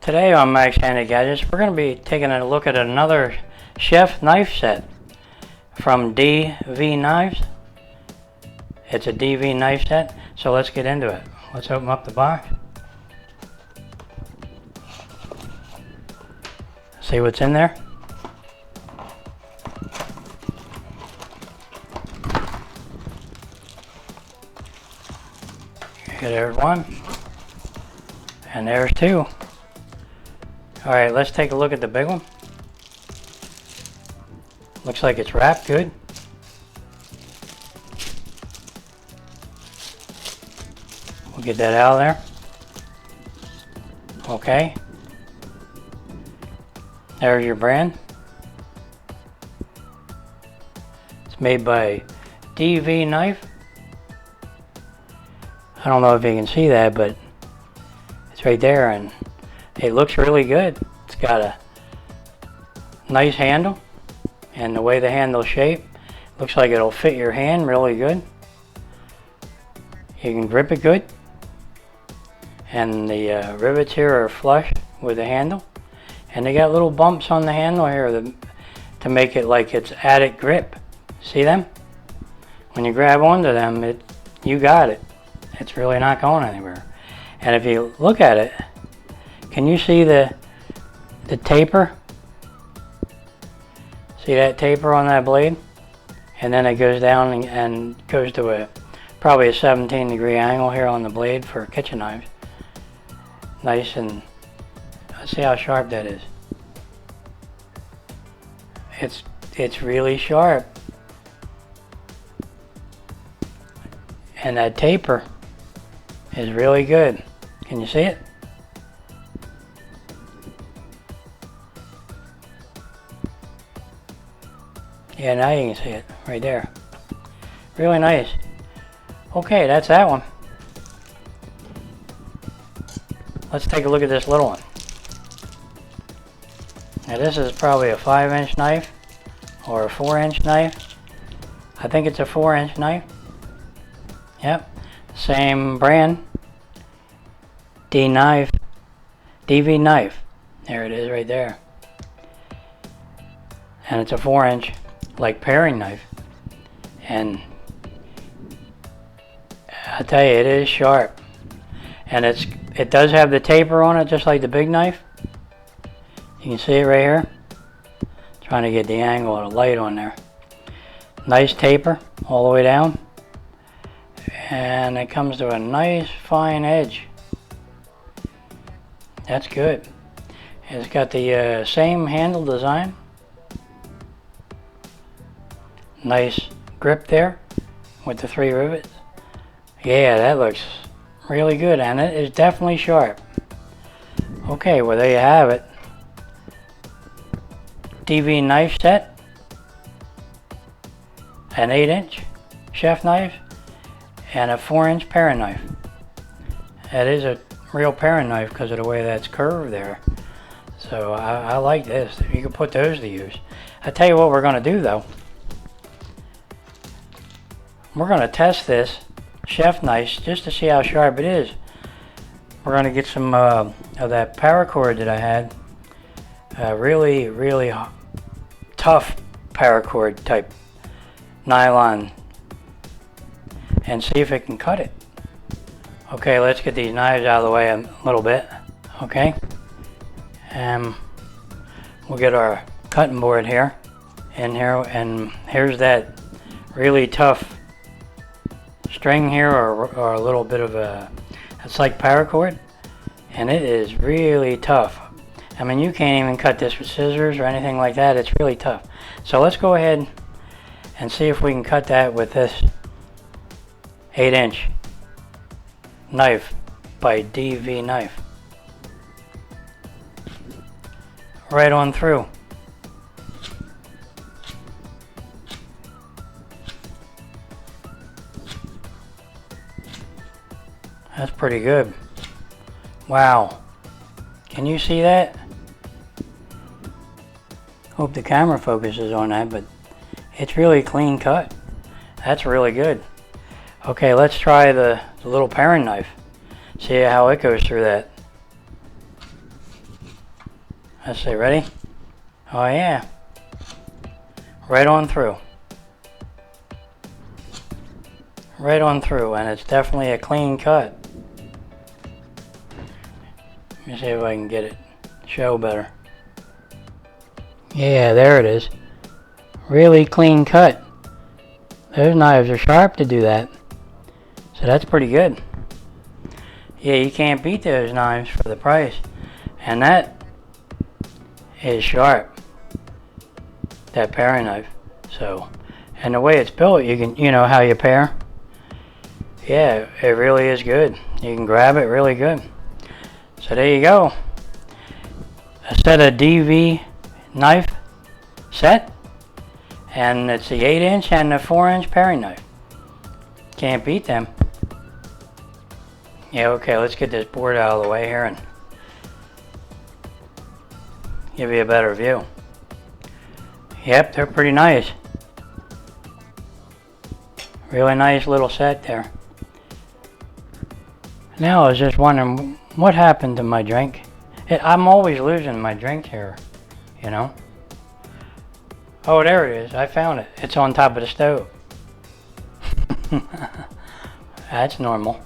Today on Mike's Handy Gadgets, we're going to be taking a look at another chef knife set from DV Knives. It's a DV knife set, so let's get into it. Let's open up the box. See what's in there. Okay, there's one, and there's two. All right, let's take a look at the big one. Looks like it's wrapped good. We'll get that out of there. Okay. There's your brand. It's made by DV Knife. I don't know if you can see that, but it's right there, and it looks really good. It's got a nice handle, and the way the handle's shaped, looks like it'll fit your hand really good. You can grip it good, and the rivets here are flush with the handle, and they got little bumps on the handle here to make it like it's added grip. See them? When you grab onto them, you got it. It's really not going anywhere. And if you look at it, can you see the taper? See that taper on that blade? And then it goes down and goes to probably a 17-degree angle here on the blade for kitchen knives. Nice, and let's see how sharp that is. It's really sharp. And that taper is really good. Can you see it? Yeah, now you can see it right there. Really nice. Okay, that's that one. Let's take a look at this little one. Now this is probably a 5-inch knife or a 4-inch knife. I think it's a 4-inch knife. Yep, same brand. DV Knife. There it is right there. And it's a 4-inch like paring knife. And I tell you, it is sharp. And it does have the taper on it just like the big knife. You can see it right here. Trying to get the angle of the light on there. Nice taper all the way down. And it comes to a nice fine edge. That's good. It's got the same handle design. Nice grip there with the 3 rivets. Yeah, that looks really good, and it is definitely sharp. Okay, well there you have it. DV knife set. An 8-inch chef knife. And a 4-inch paring knife. That is a real paring knife because of the way that's curved there. So I like this. You can put those to use. I tell you what we're going to do though. We're going to test this chef knife just to see how sharp it is. We're going to get some of that paracord that I had. Really tough paracord type nylon. And see if it can cut it. Okay, let's get these knives out of the way a little bit. Okay, and we'll get our cutting board here in here, and here's that really tough string here, or a little bit of it's like paracord, and it is really tough. I mean, you can't even cut this with scissors or anything like that. It's really tough. So let's go ahead and see if we can cut that with this 8-inch knife by DV Knife. Right on through. That's pretty good. Wow. Can you see that? Hope the camera focuses on that, but it's really clean cut. That's really good. Okay, let's try the little paring knife. See how it goes through that. Let's see, ready? Oh yeah. Right on through. Right on through, and it's definitely a clean cut. Let me see if I can get it show better. Yeah, there it is. Really clean cut. Those knives are sharp to do that. So that's pretty good. Yeah, you can't beat those knives for the price. And that is sharp. That paring knife. So, and the way it's built, you can, you know how you pare? Yeah, it really is good. You can grab it really good. So there you go. A set of DV knife set. And it's the 8-inch and the 4-inch paring knife. Can't beat them. Yeah, okay, let's get this board out of the way here and give you a better view. Yep, they're pretty nice. Really nice little set there. Now I was just wondering what happened to my drink. I'm always losing my drink here, you know. Oh, there it is. I found it. It's on top of the stove. That's normal.